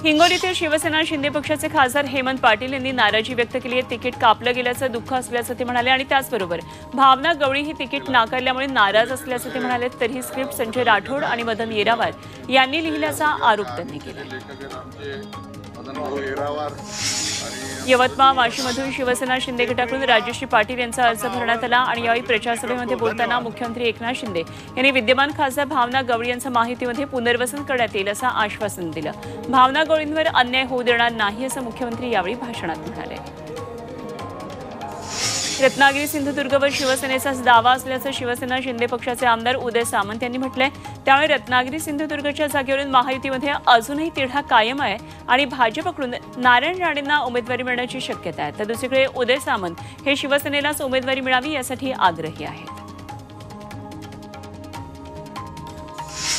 हिंगोलीतील शिवसेना शिंदे पक्षाचे खासदार हेमंत पाटील यांनी नाराजी व्यक्त केली आहे। तिकीट कापलं गेल्याचं दुःख असल्याचं ते म्हणाले आणि त्याचबरोबर भावना गवळी ही तिकीट नाकारल्यामुळे नाराज असल्याचं ते म्हणाले। तर ही स्क्रिप्ट संजय राठोड आणि मदन येरावार यांनी लिहिल्याचा आरोप त्यांनी केला। यवतमाळ वाशीमधून शिवसेना शिंदे गटाकडून राजश्री पाटील यांचा अर्ज भरण्यात आला आणि यावेळी प्रचारसभेमध्ये बोलताना मुख्यमंत्री एकनाथ शिंदे यांनी विद्यमान खासदार भावना गवळी यांचं माहितीमध्ये पुनर्वसन करण्यात येईल असं आश्वासन दिलं। भावना गवळींवर अन्याय होऊ देणार नाही असं मुख्यमंत्री यावेळी भाषणात म्हणाले। रत्नागिरी सिंधुदुर्गवर शिवसेनेचाच दावा असल्याचं शिवसेना शिंदे पक्षाचे आमदार उदय सामंत यांनी म्हटलंय। त्यामुळे रत्नागिरी सिंधुदुर्गच्या जागेवरून महायुतीमध्ये अजूनही तिढा कायम आहे आणि भाजपकडून नारायण राणेंना उमेदवारी मिळण्याची शक्यता आहे। तर दुसरीकडे उदय सामंत हे शिवसेनेलाच उमेदवारी मिळावी यासाठी आग्रही आहेत।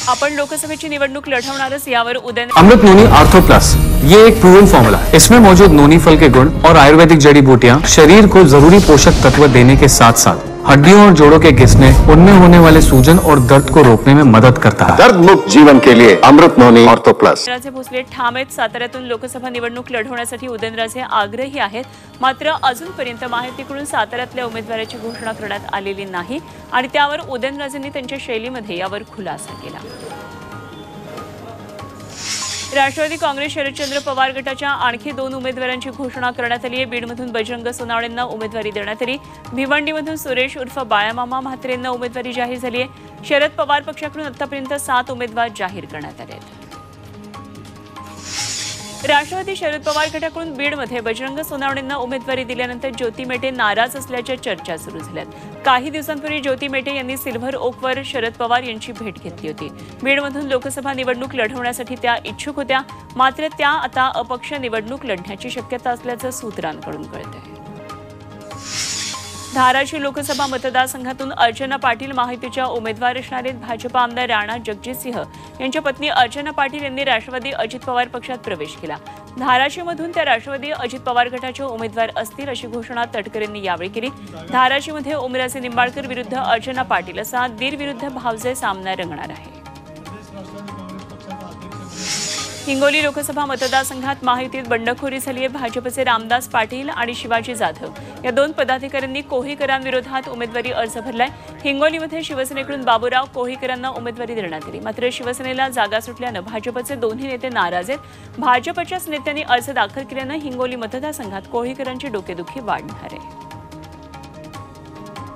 आपण लोकसभेची निवडणूक लढवणारच यावर उदय अमृत नोनी आर्थो प्लस ये एक प्रूवन फॉर्मूला है। इसमें मौजूद नोनी फल के गुण और आयुर्वेदिक जड़ी बूटियां शरीर को जरूरी पोषक तत्व देने के साथ साथ हड्डियों और जोड़ों के घिसने, उनमें होने वाले सूजन और दर्द को रोकने में मदद करता है। दर्द मुक्त जीवन के लिए अमृत नोनी आर्थो प्लस। उदयनराजे भोसले ठाम आहेत। साताऱ्यातून लोकसभा निवडणूक लढवण्यासाठी उदयनराजे आग्रही आहेत। मात्र अजूनपर्यंत महायुतीकडून साताऱ्यातल्या उमेदवाराची घोषणा करण्यात आलेली नाही आणि त्यावर उदयनराजेंनी त्यांच्या शैलीमध्ये यावर खुलासा केला। राष्ट्रवादी काँग्रेस शरदचंद्र पवार गटाच्या आणखी 2 उमेदवारांची घोषणा करण्यात आली आहे। बीडमधून बजरंग सोनावणेंना उमेदवारी देण्यात आली। भिवंडीमधून सुरेश उर्फ बाळामामा म्हात्रेंना उमेदवारी जाहीर झाली आहे। शरद पवार पक्षाकडून आतापर्यंत 7 उमेदवार जाहीर करण्यात आले आहेत। राष्ट्रवादी शरद पवार गटाकडून बीडमध्ये बजरंग सोनावणेंना उमेदवारी दिल्यानंतर ज्योती मेटे नाराज असल्याच्या चर्चा सुरू झाल्यात। काही दिवसांपूर्वी ज्योती मेटे यांनी सिल्व्हर ओकवर शरद पवार यांची भेट घेतली होती। बीडमधून लोकसभा निवडणूक लढवण्यासाठी त्या इच्छुक होत्या, मात्र त्या आता अपक्ष निवडणूक लढण्याची शक्यता असल्याचं सूत्रांकडून कळतंय। धाराशिव लोकसभा मतदारसंघातून अर्चना पाटील महायुतीच्या उमेदवार असणारे भाजप आमदार राणा जगजितसिंह यांच्या पत्नी अर्चना पाटील यांनी राष्ट्रवादी अजित पवार पक्षात प्रवेश केला। धाराशिवमधून त्या राष्ट्रवादी अजित पवार गटाचे उमेदवार असतील अशी घोषणा तटकरेंनी यावेळी केली। धाराशिवमध्ये ओमराजे निंबाळकर विरुद्ध अर्चना पाटील असा दीर विरुद्ध भावजे सामना रंगणार आहे। हिंगोली लोकसभा मतदारसंघात महायुतीत बंडखोरी झाली आहे। भाजपचे रामदास पाटील आणि शिवाजी जाधव या 2 पदाधिकाऱ्यांनी कोहीकरांविरोधात उमेदवारी अर्ज भरलाय। हिंगोलीमध्ये शिवसेनेकडून बाबूराव कोहीकरांना उमेदवारी देण्यात आली, मात्र शिवसेनेला जागा सुटल्यानं भाजपचे दोन्ही नेते नाराज आहेत। भाजपच्याच नेत्यांनी अर्ज दाखल केल्यानं हिंगोली मतदारसंघात कोहीकरांची डोकेदुखी वाढणार आहे।